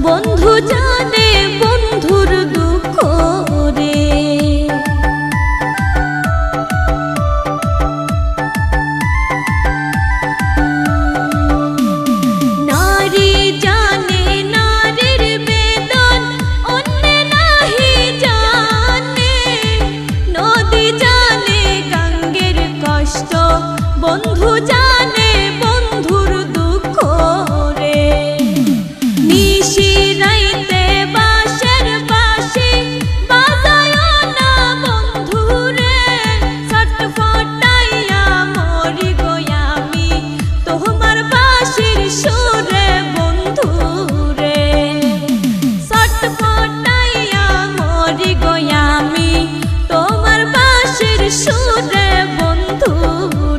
বন্ধু জানে বন্ধুর দুঃখ রে। নারী জানে নারীর বেদন, অন্য নাহি জানে। নদী জানে গঙ্গের কষ্ট, বন্ধু জানে বন্ধুর দুঃখ রে। নিশি রাইতে বাঁশের বাঁশি বাজায় না বন্ধু রে। ছটফটাইয়া মরি গো আমি তোমার বাঁশির সুরে বন্ধু রে। ছটফটাইয়া মরি গো আমি তোমার বাঁশির সুরে বন্ধু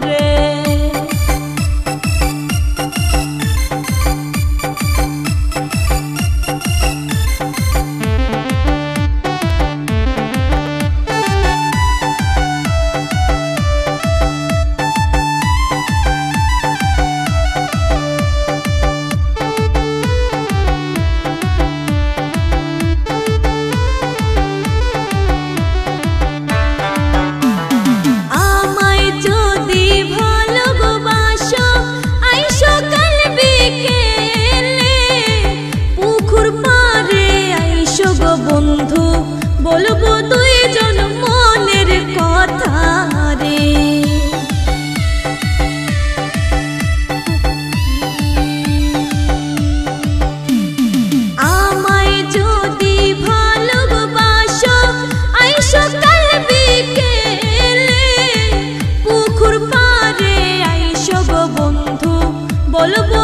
রে। আমায় যদি ভালোবাসো আইসো কাল বিকেলে, পুকুর পাড়ে আইসো গো বন্ধু, বলবো দুইজন মনের কথা রে। আমায় যদি ভালোবাসো আইসো কাল বিকেলে, পুকুর পাড়ে আইসো গো বন্ধু, বলবো